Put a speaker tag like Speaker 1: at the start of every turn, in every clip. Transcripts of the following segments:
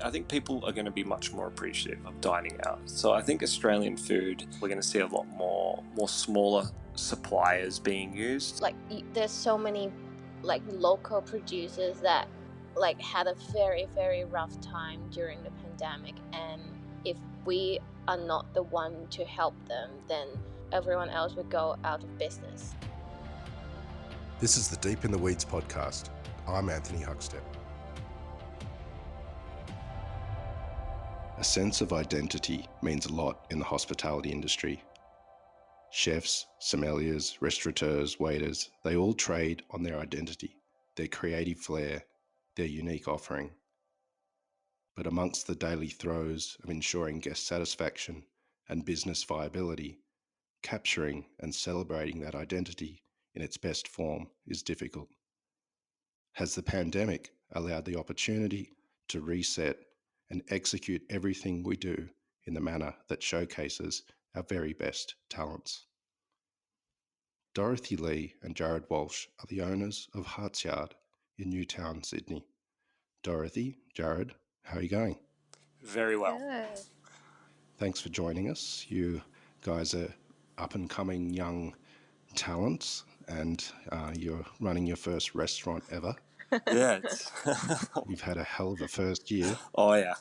Speaker 1: I think people are going to be much more appreciative of dining out. So I think Australian food, we're going to see a lot more smaller suppliers being used.
Speaker 2: Like there's so many like local producers that like had a very, very rough time during the pandemic, and if we are not the one to help them, then everyone else would go out of business.
Speaker 3: This is the Deep in the Weeds podcast. I'm Anthony Huckstep. A sense of identity means a lot in the hospitality industry. Chefs, sommeliers, restaurateurs, waiters, they all trade on their identity, their creative flair, their unique offering. But amongst the daily throes of ensuring guest satisfaction and business viability, capturing and celebrating that identity in its best form is difficult. Has the pandemic allowed the opportunity to reset and execute everything we do in the manner that showcases our very best talents? Dorothy Lee and Jarrod Walsh are the owners of Hartsyard in Newtown, Sydney. Dorothy, Jarrod, how are you going?
Speaker 1: Very well.
Speaker 2: Good.
Speaker 3: Thanks for joining us. You guys are up and coming young talents, and you're running your first restaurant ever.
Speaker 1: Yeah.
Speaker 3: You've had a hell of a first year.
Speaker 1: Oh, yeah.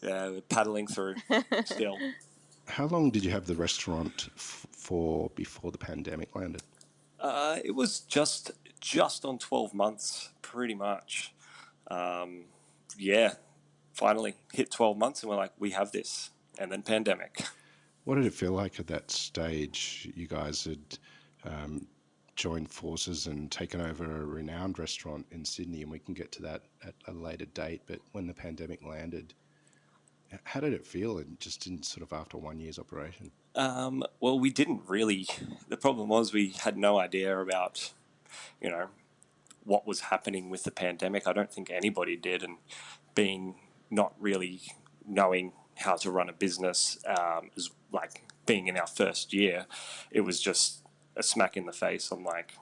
Speaker 1: Yeah, we're paddling through still.
Speaker 3: How long did you have the restaurant for before the pandemic landed?
Speaker 1: It was just on 12 months, pretty much. Yeah, finally hit 12 months and we're like, we have this. And then pandemic.
Speaker 3: What did it feel like at that stage? You guys had joined forces and taken over a renowned restaurant in Sydney, and we can get to that at a later date. But when the pandemic landed, how did it feel just in sort of after 1 year's operation?
Speaker 1: Well, we didn't really. The problem was we had no idea about, what was happening with the pandemic. I don't think anybody did, and being not really knowing how to run a business is like being in our first year. It was just a smack in the face. I'm like,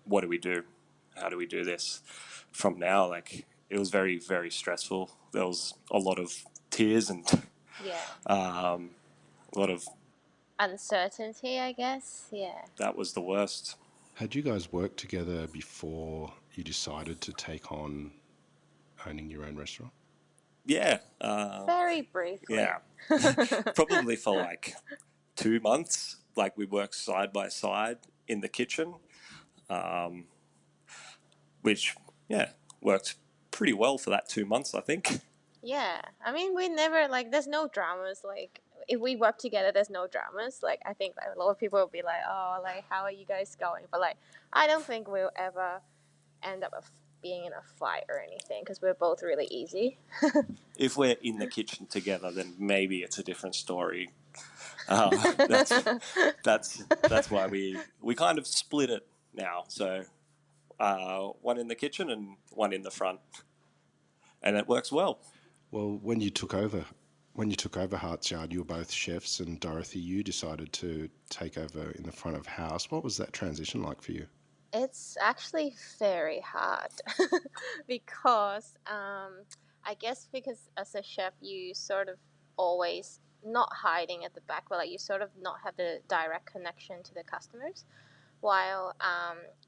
Speaker 1: what do we do? How do we do this from now? Like, it was very, very stressful. There was a lot of tears and a lot of
Speaker 2: uncertainty, I guess. Yeah.
Speaker 1: That was the worst.
Speaker 3: Had you guys worked together before you decided to take on owning your own restaurant?
Speaker 1: Yeah.
Speaker 2: Very briefly.
Speaker 1: Yeah. Probably for like 2 months. Like, we worked side by side in the kitchen, which, worked pretty well for that 2 months, I think.
Speaker 2: Yeah. I mean, we never, there's no dramas. Like, if we work together, there's no dramas. Like, I think a lot of people will be like, oh, how are you guys going? But, I don't think we'll ever end up being in a fight or anything, because we're both really easy.
Speaker 1: If we're in the kitchen together, then maybe it's a different story. That's why we kind of split it now. So one in the kitchen and one in the front, and it works well.
Speaker 3: Well, when you took over Hartsyard, you were both chefs, and Dorothy, you decided to take over in the front of house. What was that transition like for you?
Speaker 2: It's actually very hard because I guess because as a chef, you sort of always not hiding at the back, but you sort of not have the direct connection to the customers. While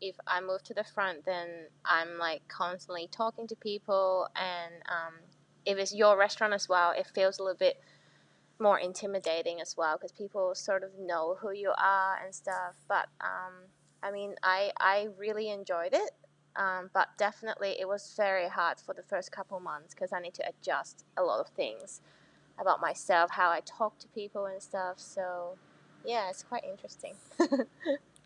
Speaker 2: if I move to the front, then I'm constantly talking to people, and if it's your restaurant as well, it feels a little bit more intimidating as well, because people sort of know who you are and stuff. But I mean, I really enjoyed it, but definitely it was very hard for the first couple months, because I need to adjust a lot of things about myself, how I talk to people and stuff. So yeah, it's quite interesting.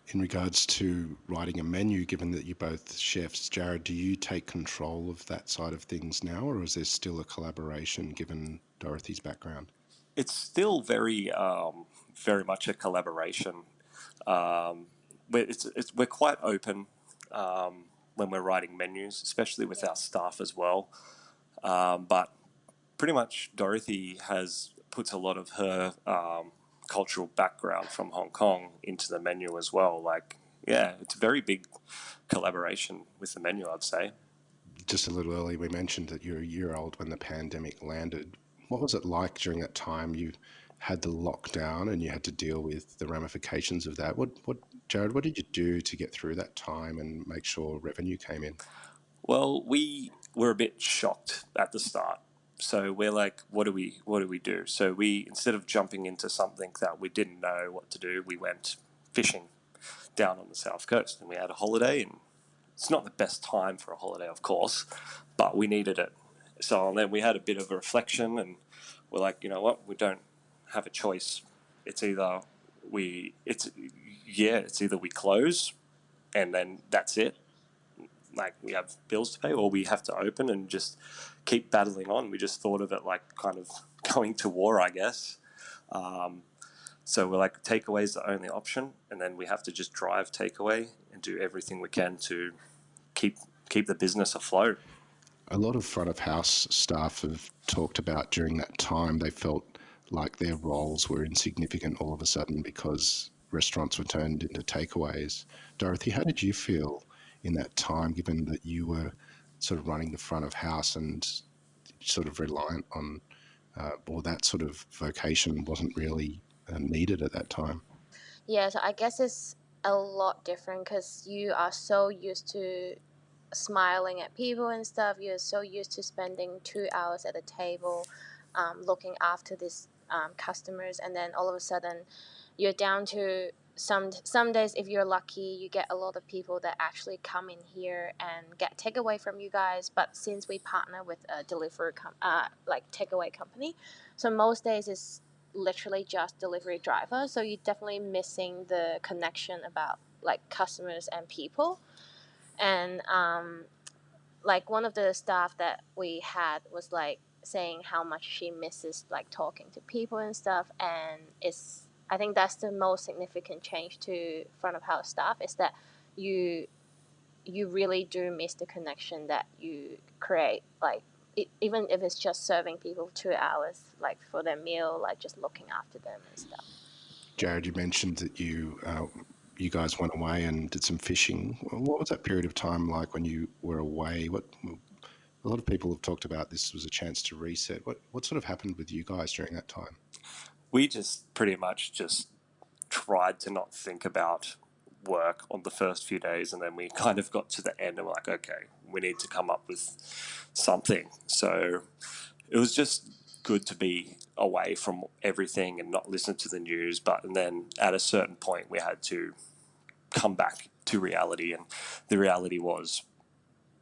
Speaker 3: In regards to writing a menu, given that you're both chefs, Jarrod, do you take control of that side of things now, or is there still a collaboration given Dorothy's background?
Speaker 1: It's still very much a collaboration. We're quite open when we're writing menus, especially with our staff as well. But pretty much Dorothy puts a lot of her cultural background from Hong Kong into the menu as well. It's a very big collaboration with the menu, I'd say.
Speaker 3: Just a little early, we mentioned that you're a year old when the pandemic landed. What was it like during that time? You had the lockdown and you had to deal with the ramifications of that. Jarrod, what did you do to get through that time and make sure revenue came in?
Speaker 1: Well, we were a bit shocked at the start. So we're like, what do we do? So we, instead of jumping into something that we didn't know what to do, we went fishing down on the south coast, and we had a holiday. And it's not the best time for a holiday, of course, but we needed it. So and then we had a bit of a reflection, and we're like, you know what, we don't have a choice. It's either it's either we close and then that's it, like we have bills to pay, or we have to open and just keep battling on. We just thought of it like kind of going to war, I guess. So we're like, takeaway is the only option, and then we have to just drive takeaway and do everything we can to keep keep the business afloat.
Speaker 3: A lot of front of house staff have talked about during that time they felt like their roles were insignificant all of a sudden because restaurants were turned into takeaways. Dorothy, how did you feel in that time, given that you were sort of running the front of house and sort of reliant on, or that sort of vocation wasn't really needed at that time?
Speaker 2: Yeah, so I guess it's a lot different because you are so used to smiling at people and stuff. You're so used to spending 2 hours at a table, looking after these customers, and then all of a sudden, you're down to some days. If you're lucky, you get a lot of people that actually come in here and get takeaway from you guys. But since we partner with a like takeaway company, so most days is literally just delivery driver. So you're definitely missing the connection about like customers and people. And like one of the staff that we had was like saying how much she misses like talking to people and stuff. And it's, I think that's the most significant change to front of house staff, is that you you really do miss the connection that you create, like even if it's just serving people 2 hours like for their meal, like just looking after them and stuff.
Speaker 3: Jarrod, you mentioned that you guys went away and did some fishing. What was that period of time like when you were away? What A lot of people have talked about this was a chance to reset. What sort of happened with you guys during that time?
Speaker 1: We just pretty much just tried to not think about work on the first few days, and then we kind of got to the end and we're like, okay, we need to come up with something. So it was just good to be away from everything and not listen to the news. But and then at a certain point, we had to come back to reality, and the reality was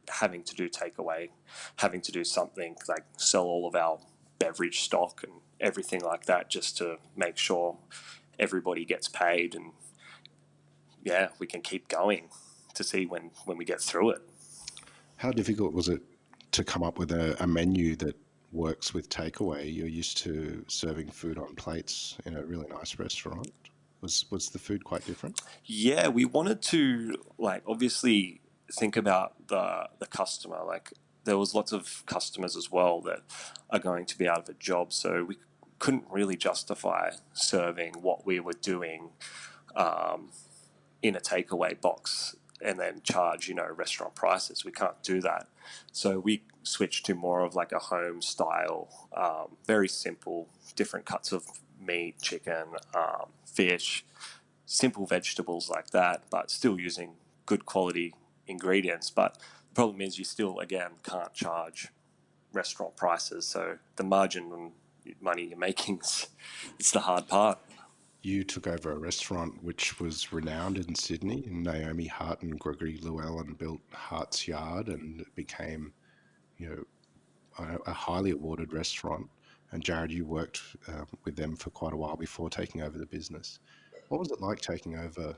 Speaker 1: having to do takeaway, having to do something like sell all of our beverage stock and everything like that, just to make sure everybody gets paid, and yeah, we can keep going to see when we get through it.
Speaker 3: How difficult was it to come up with a menu that works with takeaway? You're used to serving food on plates in a really nice restaurant. Was the food quite different?
Speaker 1: Yeah, we wanted to like obviously think about the customer. Like there was lots of customers as well that are going to be out of a job, so we couldn't really justify serving what we were doing um, in a takeaway box and then charge restaurant prices. We can't do that, so we switched to more of like a home style, very simple, different cuts of meat, chicken, fish, simple vegetables like that, but still using good quality ingredients. But the problem is you still, again, can't charge restaurant prices. So the margin on money you're making is it's the hard part.
Speaker 3: You took over a restaurant which was renowned in Sydney. Naomi Hart and Gregory Llewellyn built Hartsyard, and it became, you know, a highly awarded restaurant. And Jarrod, you worked with them for quite a while before taking over the business. What was it like taking over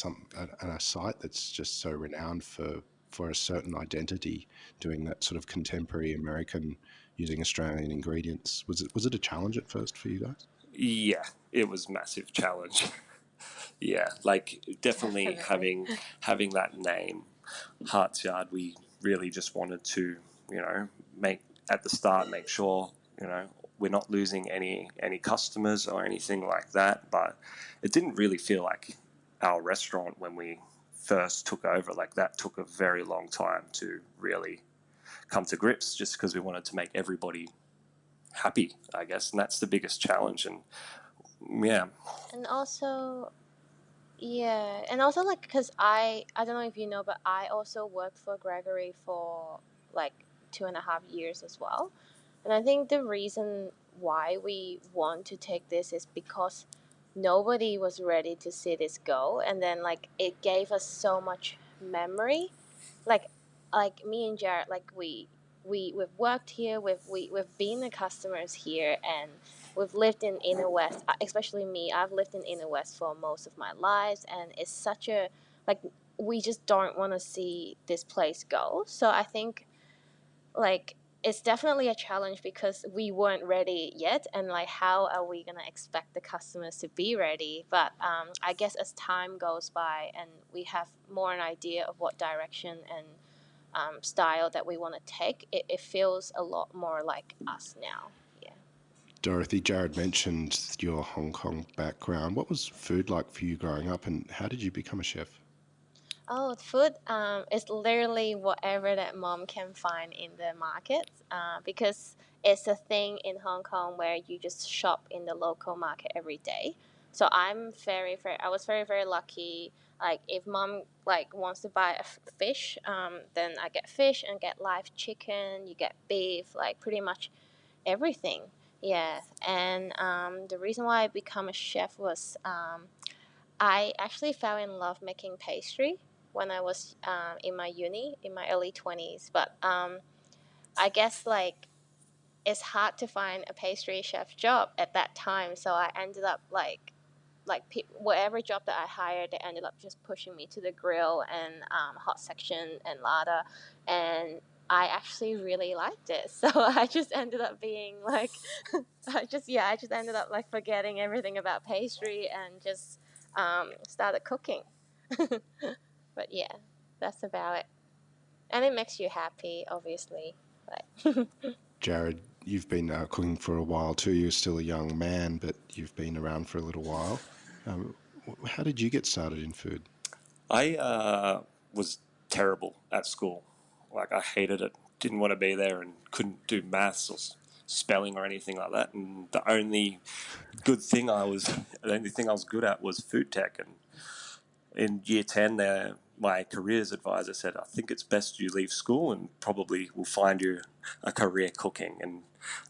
Speaker 3: a site that's just so renowned for a certain identity, doing that sort of contemporary American using Australian ingredients? Was it a challenge at first for you guys?
Speaker 1: Yeah, it was a massive challenge. Yeah, like definitely
Speaker 2: Definitely.
Speaker 1: having that name, Hartsyard. We really just wanted to, make at the start make sure we're not losing any customers or anything like that. But it didn't really feel like our restaurant when we first took over. Like that took a very long time to really come to grips, just because we wanted to make everybody happy, I guess, and that's the biggest challenge. And yeah.
Speaker 2: And also, yeah, and also like because I don't know if you know, but I also worked for Gregory for like 2.5 years as well, and I think the reason why we want to take this is because nobody was ready to see this go, and then like it gave us so much memory, like me and Jarrod, like we've worked here, we've been the customers here, and we've lived in Inner West. Especially me, I've lived in Inner West for most of my lives, and it's such a like we just don't want to see this place go. So I think like it's definitely a challenge because we weren't ready yet, and like how are we gonna expect the customers to be ready? But I guess as time goes by and we have more an idea of what direction and style that we want to take, it feels a lot more like us now. Yeah.
Speaker 3: Dorothy, Jarrod mentioned your Hong Kong background. What was food like for you growing up, and how did you become a chef?
Speaker 2: Oh, food is literally whatever that mom can find in the markets because it's a thing in Hong Kong where you just shop in the local market every day. So I was very, very lucky. Like if mom like wants to buy a fish, then I get fish and get live chicken. You get beef, like pretty much everything. Yeah, and the reason why I become a chef was I actually fell in love making pastry when I was in my uni in my early 20s. But I guess like it's hard to find a pastry chef job at that time, so I ended up whatever job that I hired, they ended up just pushing me to the grill and hot section and larder, and I actually really liked it. So I just ended up being like, I just ended up like forgetting everything about pastry and just started cooking. But yeah, that's about it, and it makes you happy, obviously. Like,
Speaker 3: Jarrod, you've been cooking for a while too. You're still a young man, but you've been around for a little while. How did you get started in food?
Speaker 1: I was terrible at school. Like I hated it. Didn't want to be there and couldn't do maths or spelling or anything like that. And the only thing I was good at was food tech. And in year 10 there, my careers advisor said, I think it's best you leave school and probably we'll find you a career cooking. And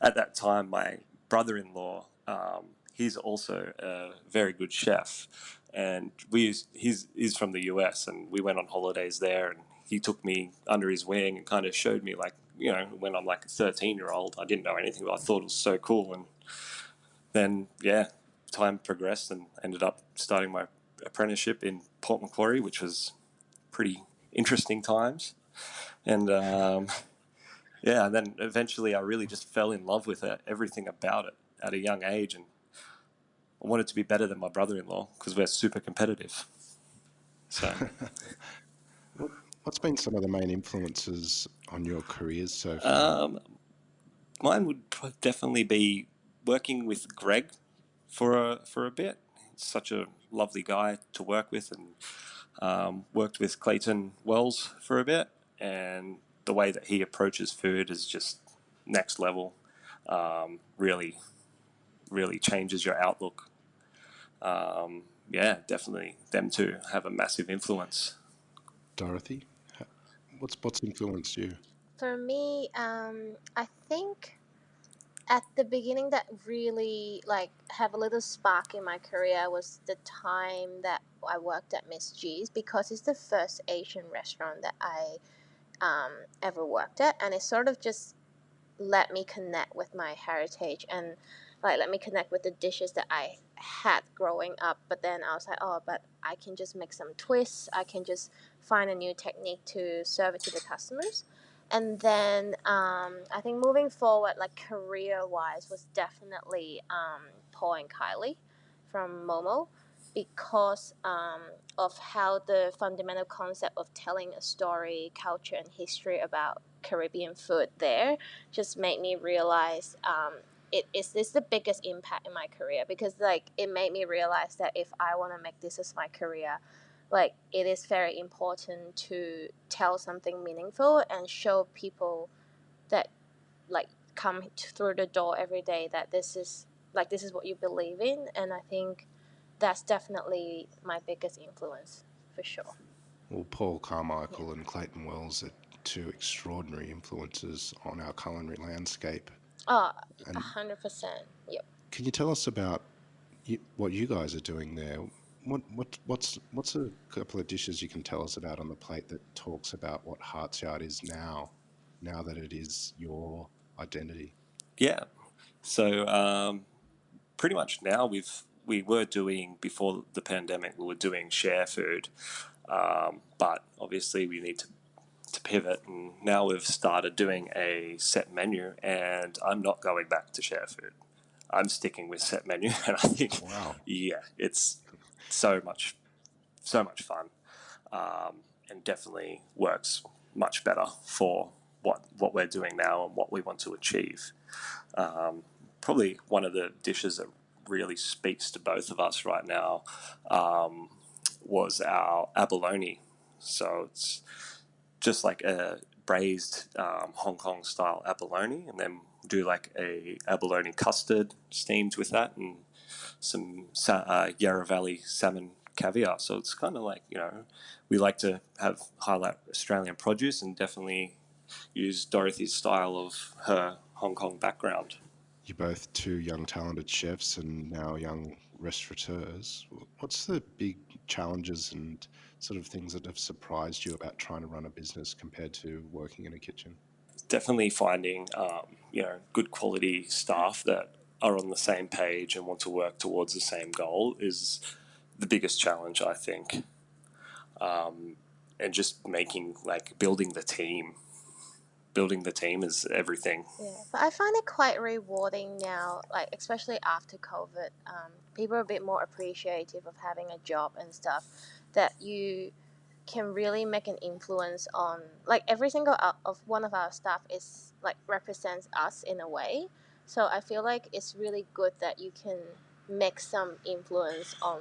Speaker 1: at that time, my brother-in-law, he's also a very good chef. And he's from the US, and we went on holidays there, and he took me under his wing and kind of showed me, like, when I'm like a 13-year-old, I didn't know anything, but I thought it was so cool. And then, yeah, time progressed and ended up starting my apprenticeship in Port Macquarie, which was pretty interesting times. And yeah, and then eventually I really just fell in love with it, everything about it at a young age. And I wanted to be better than my brother-in-law because we're super competitive. So
Speaker 3: What's been some of the main influences on your careers so far?
Speaker 1: mine would definitely be working with Greg for a bit. He's such a lovely guy to work with, and worked with Clayton Wells for a bit, and the way that he approaches food is just next level. Really, really changes your outlook. Yeah, definitely them two have a massive influence.
Speaker 3: Dorothy, what's influenced you?
Speaker 2: for me, I think at the beginning that really like have a little spark in my career was the time that I worked at Miss G's because it's the first Asian restaurant that I ever worked at, and it sort of just let me connect with my heritage and like let me connect with the dishes that I had growing up. But then I was like, oh, but I can just make some twists. I can just find a new technique to serve it to the customers. And then I think moving forward, like career wise, was definitely Paul and Kylie from Momo because of how the fundamental concept of telling a story, culture, and history about Caribbean food there just made me realize it is this the biggest impact in my career because like it made me realize that if I want to make this as my career, like it is very important to tell something meaningful and show people like come through the door every day that this is what you believe in. And I think that's definitely my biggest influence for sure.
Speaker 3: Well, Paul
Speaker 2: Yeah.
Speaker 3: Carmichael and Clayton Wells are two extraordinary influences on our culinary landscape.
Speaker 2: Oh,
Speaker 3: And
Speaker 2: 100%. Yep.
Speaker 3: can you tell us about what you guys are doing there? What's a couple of dishes you can tell us about on the plate that talks about what Hartsyard is now that it is your identity?
Speaker 1: Yeah. So pretty much now we were doing, before the pandemic, we were doing share food, but obviously we need to pivot, and now we've started doing a set menu, and I'm not going back to share food. I'm sticking with set menu, and I think,
Speaker 3: Wow.
Speaker 1: yeah, it's so much fun, and definitely works much better for what we're doing now and what we want to achieve. Probably one of the dishes that really speaks to both of us right now was our abalone. So it's just like a braised Hong Kong style abalone, and then do like a abalone custard steamed with that, and some Yarra Valley salmon caviar. So it's kind of like, we like to highlight Australian produce and definitely use Dorothy's style of her Hong Kong background.
Speaker 3: You're both two young, talented chefs and now young restaurateurs. What's the big challenges and sort of things that have surprised you about trying to run a business compared to working in a kitchen?
Speaker 1: Definitely finding good quality staff that are on the same page and want to work towards the same goal is the biggest challenge, I think. And just building the team is everything.
Speaker 2: Yeah, but I find it quite rewarding now, like especially after COVID. People are a bit more appreciative of having a job and stuff, that you can really make an influence on, like every single of one of our staff is like represents us in a way. So I feel like it's really good that you can make some influence on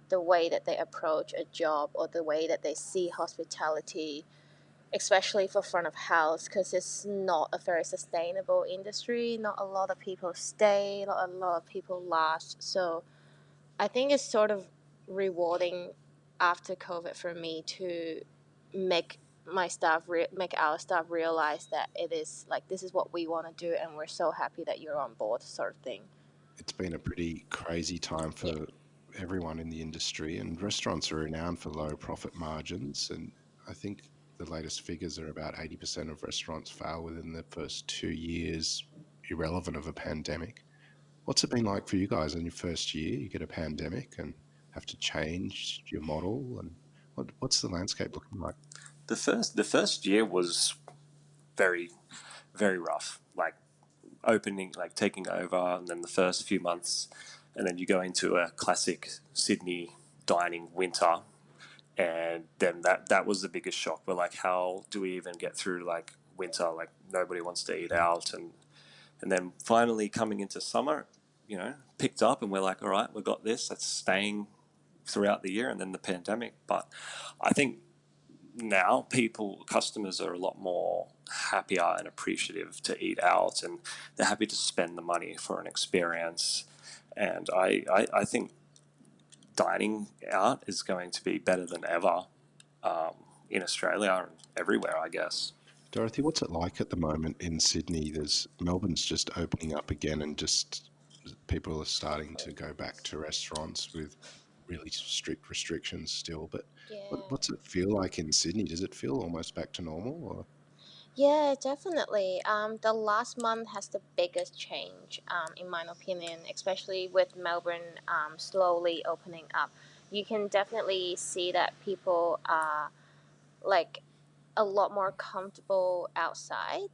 Speaker 2: the way that they approach a job or the way that they see hospitality, especially for front of house, because it's not a very sustainable industry. Not a lot of people stay, not a lot of people last. So I think it's sort of rewarding after COVID for me to make make our staff realize that it is like this is what we want to do, and we're so happy that you're on board, sort of thing.
Speaker 3: It's been a pretty crazy time
Speaker 2: Yeah.
Speaker 3: for everyone in the industry, and restaurants are renowned for low profit margins. And I think the latest figures are about 80% of restaurants fail within the first 2 years, irrelevant of a pandemic. What's it been like for you guys in your first year? You get a pandemic and have to change your model, and what's the landscape looking like?
Speaker 1: The first year was very, very rough. Like opening, like taking over, and then the first few months, and then you go into a classic Sydney dining winter, and then that was the biggest shock. We're like, how do we even get through like winter? Like nobody wants to eat out, and then finally coming into summer, picked up, and we're like, all right, we got this. That's staying throughout the year, and then the pandemic. But I think now customers are a lot more happier and appreciative to eat out, and they're happy to spend the money for an experience. And I think dining out is going to be better than ever, in Australia and everywhere, I guess.
Speaker 3: Dorothy, what's it like at the moment in Sydney? There's Melbourne's just opening up again, and just people are starting to go back to restaurants with really strict restrictions still. But
Speaker 2: Yeah.
Speaker 3: what's it feel like in Sydney? Does it feel almost back to normal? Or
Speaker 2: Yeah, definitely. The last month has the biggest change, in my opinion, especially with Melbourne slowly opening up. You can definitely see that people are like a lot more comfortable outside.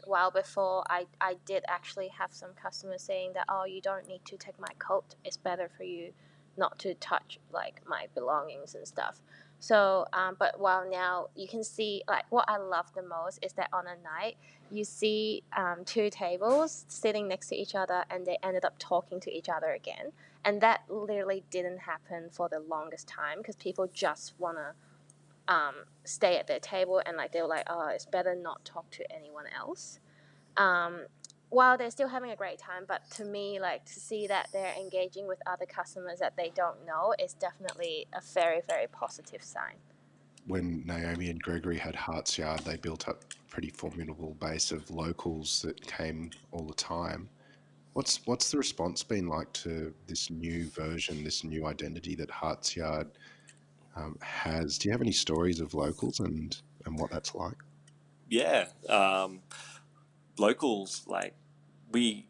Speaker 2: While before, I did actually have some customers saying that, oh, you don't need to take my coat. It's better for you not to touch like my belongings and stuff. So, but while now you can see, like what I love the most is that on a night you see two tables sitting next to each other and they ended up talking to each other again. And that literally didn't happen for the longest time because people just want to stay at their table, and like they were like, oh, it's better not talk to anyone else. while they're still having a great time, but to me, like, to see that they're engaging with other customers that they don't know is definitely a very, very positive sign.
Speaker 3: When Naomi and Gregory had Hartsyard, they built up a pretty formidable base of locals that came all the time. What's the response been like to this new version, this new identity that Hartsyard has? Do you have any stories of locals and what that's like?
Speaker 1: Yeah, locals, like, we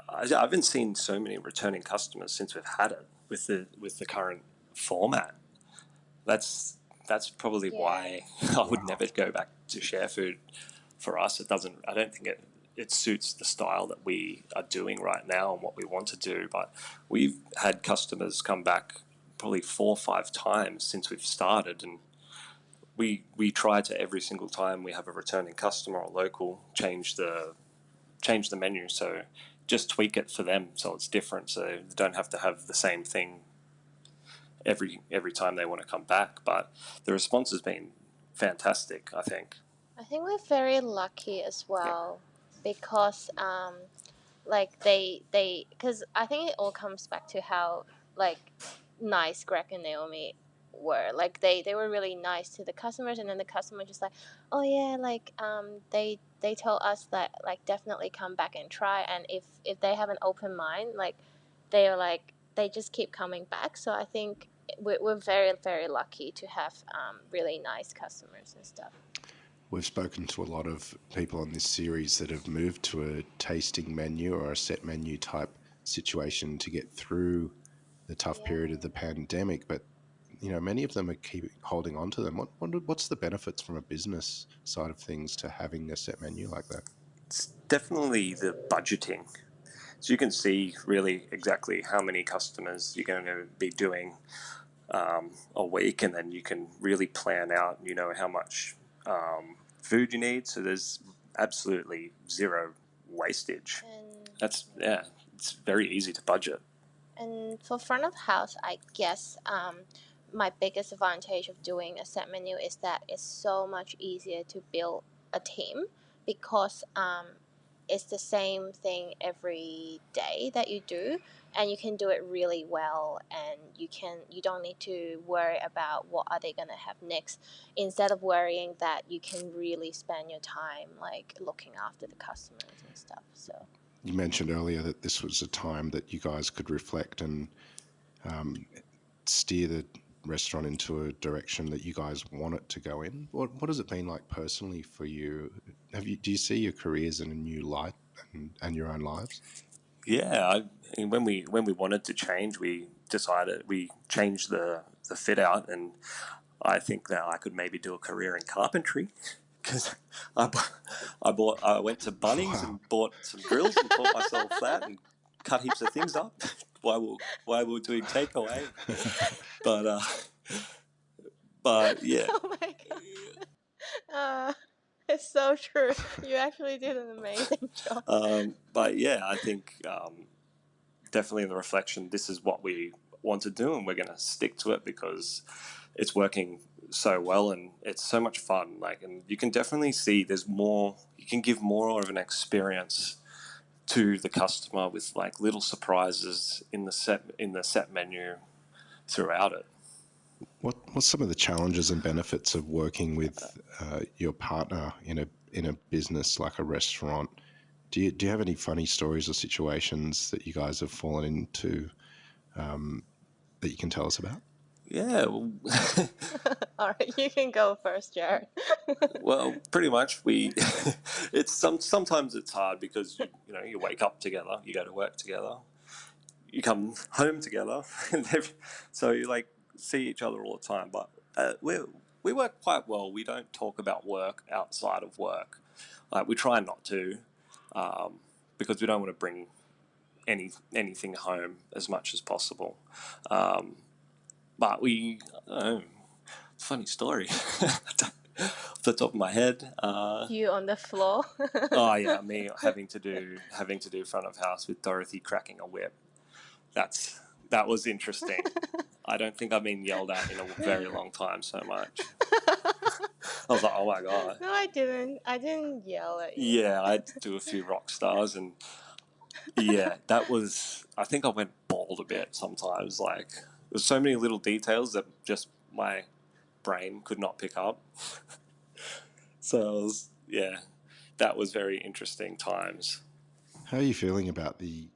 Speaker 1: I haven't seen so many returning customers since we've had it with the current format. That's that's probably
Speaker 2: Yeah.
Speaker 1: why I would never go back to share food. For us, it doesn't. I don't think it suits the style that we are doing right now and what we want to do. But we've had customers come back probably 4 or 5 times since we've started, and we try to, every single time we have a returning customer or local, change the menu, so just tweak it for them so it's different, so they don't have to have the same thing every time they want to come back. But the response has been fantastic, I think.
Speaker 2: I think we're very lucky as well because like they because I think it all comes back to how like nice Greg and Naomi were. Like they were really nice to the customers, and then the customer just like, oh yeah, like they told us that like definitely come back and try, and if they have an open mind, like they're like they just keep coming back. So I think we're very, very lucky to have really nice customers and stuff.
Speaker 3: We've spoken to a lot of people on this series that have moved to a tasting menu or a set menu type situation to get through the tough period of the pandemic, but many of them are keep holding on to them. What's the benefits from a business side of things to having a set menu like that?
Speaker 1: It's definitely the budgeting. So you can see really exactly how many customers you're going to be doing a week, and then you can really plan out, how much food you need. So there's absolutely zero wastage. It's very easy to budget.
Speaker 2: And for front of house, I guess my biggest advantage of doing a set menu is that it's so much easier to build a team because it's the same thing every day that you do, and you can do it really well, and you don't need to worry about what are they gonna have next. Instead of worrying that, you can really spend your time like looking after the customers and stuff. So
Speaker 3: You mentioned earlier that this was a time that you guys could reflect and steer the restaurant into a direction that you guys want it to go in. What has it been like personally for you? Do you see your careers in a new light and your own lives?
Speaker 1: Yeah, when we wanted to change, we changed the fit out, and I think that I could maybe do a career in carpentry because I went to Bunnings and bought some drills and taught myself that and cut heaps of things up while we were doing takeaway. But but yeah.
Speaker 2: oh my god. It's so true. You actually did an amazing job.
Speaker 1: But yeah, I think definitely in the reflection, this is what we want to do, and we're going to stick to it because it's working so well and it's so much fun. Like, and you can definitely see there's more. You can give more of an experience to the customer with like little surprises in the set menu throughout it.
Speaker 3: What's some of the challenges and benefits of working with your partner in a business like a restaurant? Do you have any funny stories or situations that you guys have fallen into that you can tell us about?
Speaker 1: Yeah, well,
Speaker 2: All right, you can go first, Jarrod.
Speaker 1: well, pretty much we. Sometimes it's hard because you wake up together, you go to work together, you come home together, and so you like see each other all the time. But we work quite well. We don't talk about work outside of work. Like, we try not to, because we don't want to bring anything home as much as possible. But funny story. Off the top of my head.
Speaker 2: You on the floor.
Speaker 1: Oh yeah, me having to do front of house with Dorothy cracking a whip. That's That was interesting. I don't think I've been yelled at in a very long time so much. I was like, oh my God.
Speaker 2: No, I didn't. I didn't yell at you.
Speaker 1: Yeah, I had to do a few rock stars, and yeah, that was, I think I went bald a bit sometimes. Like, there's so many little details that just my brain could not pick up. So, yeah, that was very interesting times.
Speaker 3: How are you feeling about the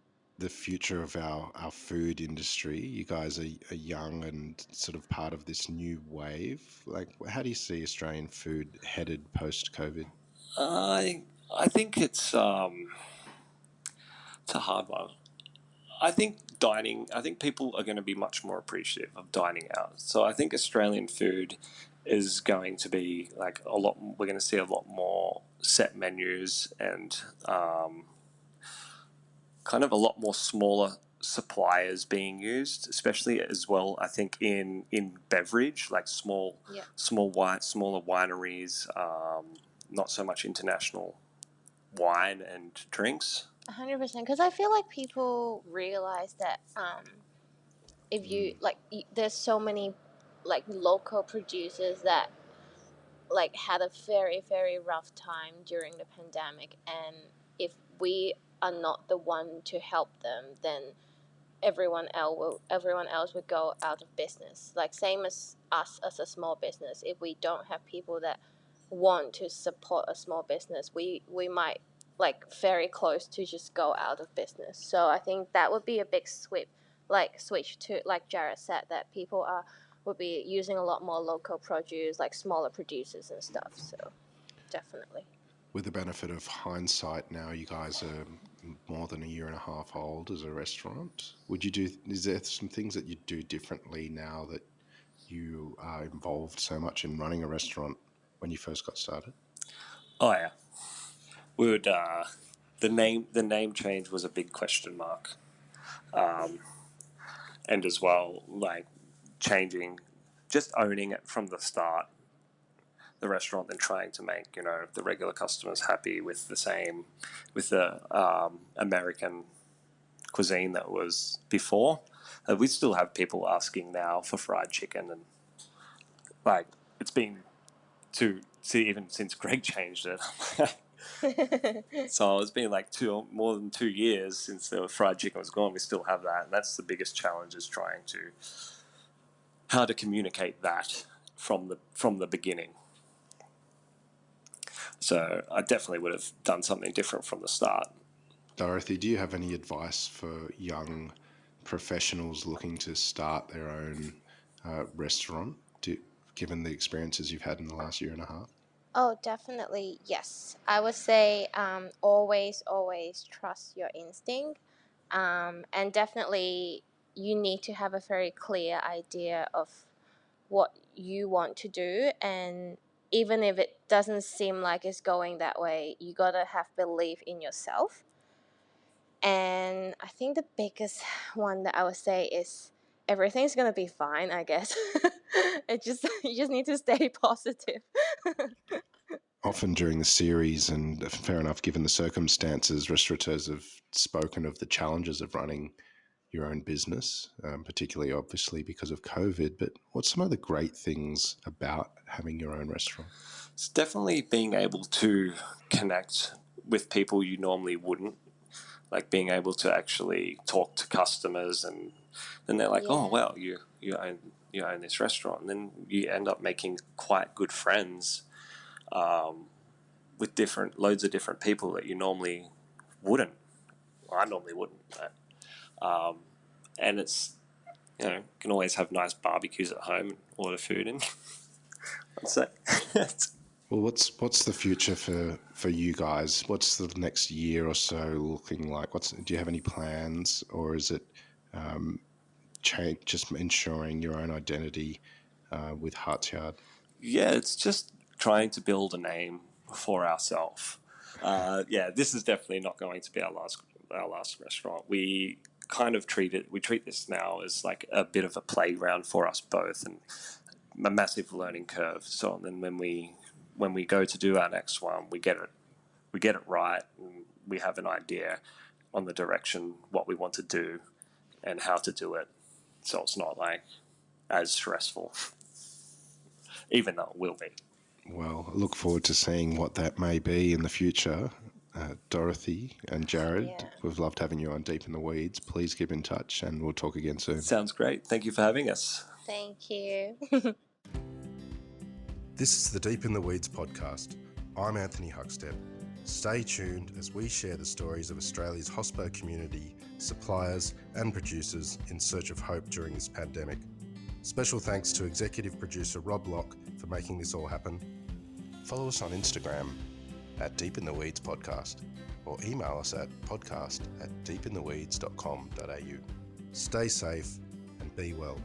Speaker 3: future of our food industry? You guys are young and sort of part of this new wave. Like, how do you see Australian food headed post-COVID?
Speaker 1: I think it's a hard one. I think I think people are going to be much more appreciative of dining out. So I think Australian food is going to be like a lot, we're going to see a lot more set menus and kind of a lot more smaller suppliers being used, especially as well, I think in beverage, like smaller wineries, not so much international wine and drinks.
Speaker 2: 100%. Because I feel like people realize that if you like, there's so many like local producers that like had a very very rough time during the pandemic, and if we are not the one to help them, then everyone else would go out of business. Like same as us as a small business, if we don't have people that want to support a small business, we might like very close to just go out of business. So I think that would be a big switch to, like Jarrod said, that people would be using a lot more local produce, like smaller producers and stuff. So definitely.
Speaker 3: With the benefit of hindsight, now you guys are more than a year and a half old as a restaurant. Is there some things that you do differently now that you are involved so much in running a restaurant when you first got started?
Speaker 1: Oh yeah, we would. The name change was a big question mark, and as well like changing, just owning it from the start, the restaurant, and trying to make the regular customers happy with the American cuisine that was before. We still have people asking now for fried chicken, and like it's been to see even since Greg changed it. So it's been like more than 2 years since the fried chicken was gone. We still have that, and that's the biggest challenge, is trying to how to communicate that from the beginning. So I definitely would have done something different from the start.
Speaker 3: Dorothy, do you have any advice for young professionals looking to start their own restaurant, given the experiences you've had in the last year and a half?
Speaker 2: Oh, definitely, yes. I would say always, always trust your instinct. And definitely, you need to have a very clear idea of what you want to do. And even if it doesn't seem like it's going that way, you gotta have belief in yourself. And I think the biggest one that I would say is everything's gonna be fine, I guess. You just need to stay positive.
Speaker 3: Often during the series, and fair enough given the circumstances, restaurateurs have spoken of the challenges of running your own business, particularly obviously because of COVID. But what's some of the great things about having your own restaurant?
Speaker 1: It's definitely being able to connect with people you normally wouldn't, like being able to actually talk to customers, and then they're like, oh
Speaker 2: Yeah.
Speaker 1: well, you own this restaurant, and then you end up making quite good friends with loads of different people that you normally wouldn't. Well, I normally wouldn't. And it's you can always have nice barbecues at home and order food in. What's that?
Speaker 3: Well, what's the future for you guys? What's the next year or so looking like? Do you have any plans, or is it just ensuring your own identity with Hartsyard?
Speaker 1: Yeah, it's just trying to build a name for ourselves. Yeah, this is definitely not going to be our last restaurant. We kind of treat this now as like a bit of a playground for us both, and a massive learning curve. So then when we go to do our next one, we get it right, and we have an idea on the direction, what we want to do, and how to do it. so it's not like as stressful, even though it will be.
Speaker 3: Well, I look forward to seeing what that may be in the future. Dorothy and Jarrod,
Speaker 2: Yeah.
Speaker 3: we've loved having you on Deep in the Weeds. Please keep in touch and we'll talk again soon.
Speaker 1: Sounds great. Thank you for having us.
Speaker 2: Thank you.
Speaker 3: This is the Deep in the Weeds podcast. I'm Anthony Huckstep. Stay tuned as we share the stories of Australia's hospo community, suppliers and producers in search of hope during this pandemic. Special thanks to executive producer Rob Locke for making this all happen. Follow us on Instagram at Deep in the Weeds Podcast or email us at podcast@deepintheweeds.com.au. Stay safe and be well.